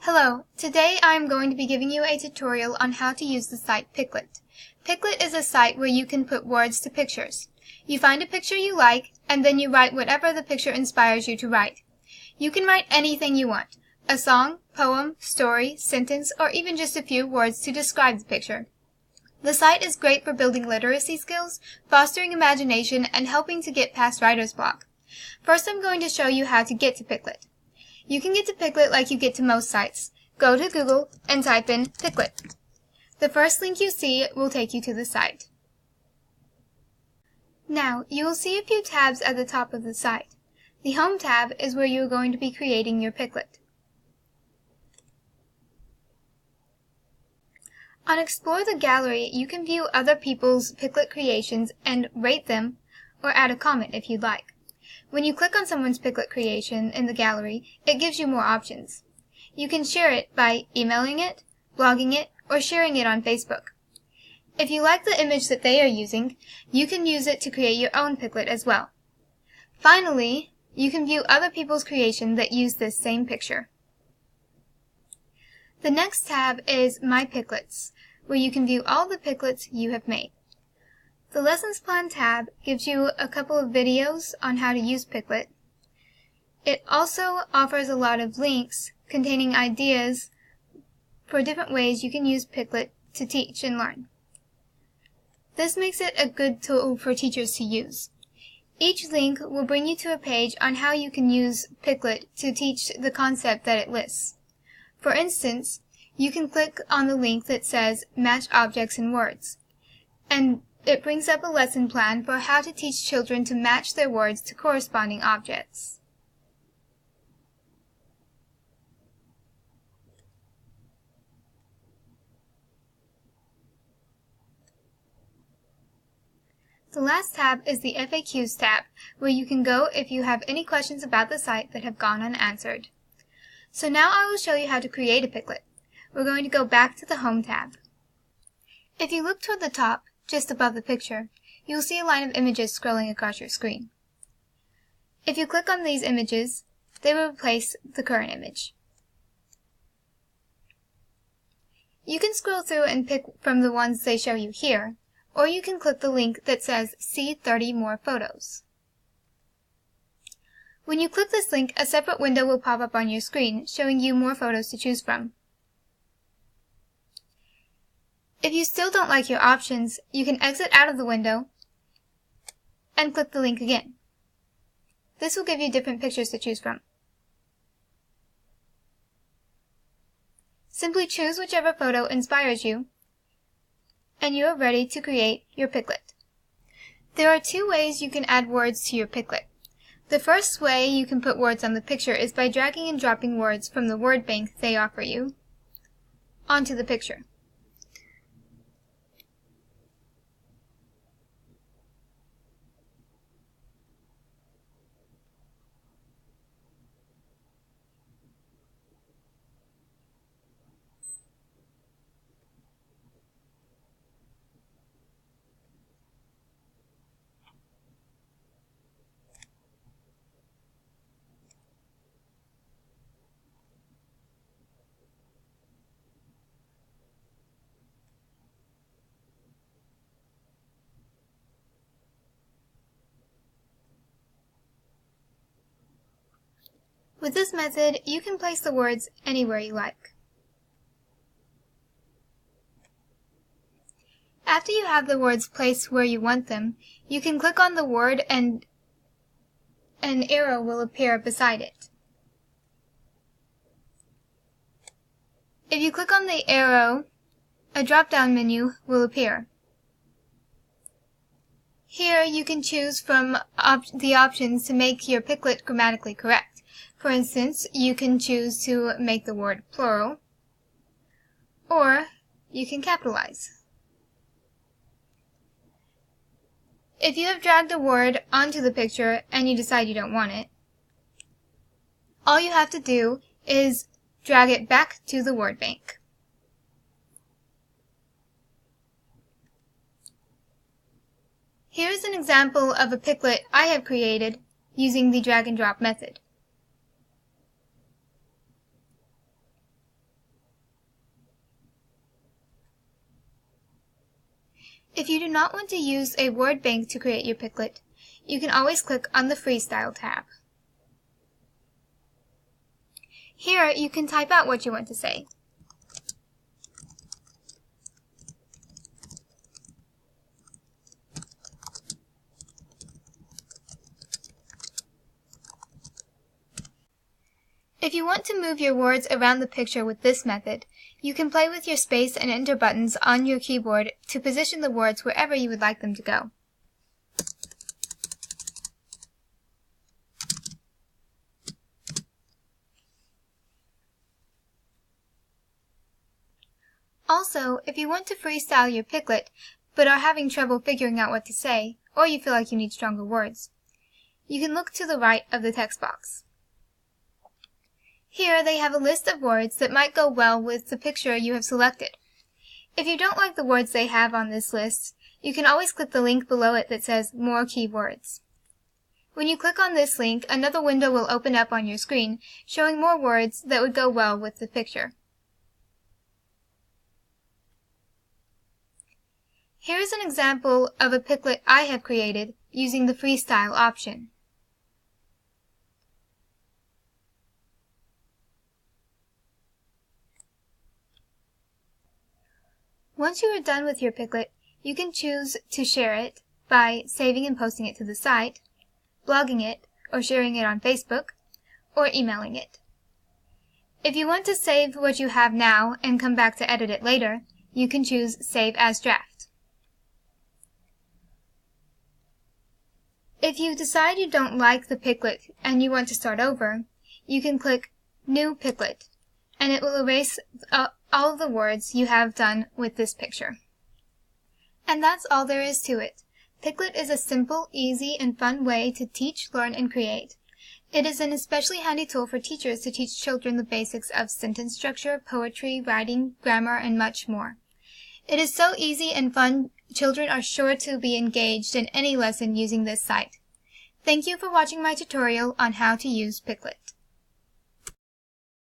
Hello, today I am going to be giving you a tutorial on how to use the site PicLit. PicLit is a site where you can put words to pictures. You find a picture you like, and then you write whatever the picture inspires you to write. You can write anything you want, a song, poem, story, sentence, or even just a few words to describe the picture. The site is great for building literacy skills, fostering imagination, and helping to get past writer's block. First, I'm going to show you how to get to PicLit. You can get to PicLit like you get to most sites. Go to Google and type in PicLit. The first link you see will take you to the site. Now, you will see a few tabs at the top of the site. The Home tab is where you are going to be creating your PicLit. On Explore the Gallery, you can view other people's PicLit creations and rate them or add a comment if you'd like. When you click on someone's PicLit creation in the gallery, it gives you more options. You can share it by emailing it, blogging it, or sharing it on Facebook. If you like the image that they are using, you can use it to create your own PicLit as well. Finally, you can view other people's creation that use this same picture. The next tab is My PicLits, where you can view all the PicLits you have made. The Lessons Plan tab gives you a couple of videos on how to use PicLit. It also offers a lot of links containing ideas for different ways you can use PicLit to teach and learn. This makes it a good tool for teachers to use. Each link will bring you to a page on how you can use PicLit to teach the concept that it lists. For instance, you can click on the link that says Match Objects and Words, and it brings up a lesson plan for how to teach children to match their words to corresponding objects. The last tab is the FAQs tab, where you can go if you have any questions about the site that have gone unanswered. So now I will show you how to create a PicLit. We're going to go back to the Home tab. If you look toward the top, just above the picture, you will see a line of images scrolling across your screen. If you click on these images, they will replace the current image. You can scroll through and pick from the ones they show you here, or you can click the link that says See 30 More Photos. When you click this link, a separate window will pop up on your screen, showing you more photos to choose from. If you still don't like your options, you can exit out of the window and click the link again. This will give you different pictures to choose from. Simply choose whichever photo inspires you, and you are ready to create your PicLit. There are two ways you can add words to your PicLit. The first way you can put words on the picture is by dragging and dropping words from the word bank they offer you onto the picture. With this method, you can place the words anywhere you like. After you have the words placed where you want them, you can click on the word and an arrow will appear beside it. If you click on the arrow, a drop-down menu will appear. Here you can choose from the options to make your PicLit grammatically correct. For instance, you can choose to make the word plural, or you can capitalize. If you have dragged a word onto the picture and you decide you don't want it, all you have to do is drag it back to the word bank. Here is an example of a PicLit I have created using the drag and drop method. If you do not want to use a word bank to create your Piclet, you can always click on the Freestyle tab. Here you can type out what you want to say. If you want to move your words around the picture with this method, you can play with your space and enter buttons on your keyboard to position the words wherever you would like them to go. Also, if you want to freestyle your Piclet, but are having trouble figuring out what to say, or you feel like you need stronger words, you can look to the right of the text box. Here they have a list of words that might go well with the picture you have selected. If you don't like the words they have on this list, you can always click the link below it that says More Keywords. When you click on this link, another window will open up on your screen, showing more words that would go well with the picture. Here is an example of a Piclet I have created using the Freestyle option. Once you are done with your Piclet, you can choose to share it by saving and posting it to the site, blogging it, or sharing it on Facebook, or emailing it. If you want to save what you have now and come back to edit it later, you can choose Save as Draft. If you decide you don't like the Piclet and you want to start over, you can click New Piclet, and it will erase all of the words you have done with this picture. And that's all there is to it. Piclet is a simple, easy, and fun way to teach, learn, and create. It is an especially handy tool for teachers to teach children the basics of sentence structure, poetry, writing, grammar, and much more. It is so easy and fun, children are sure to be engaged in any lesson using this site. Thank you for watching my tutorial on how to use Piclet.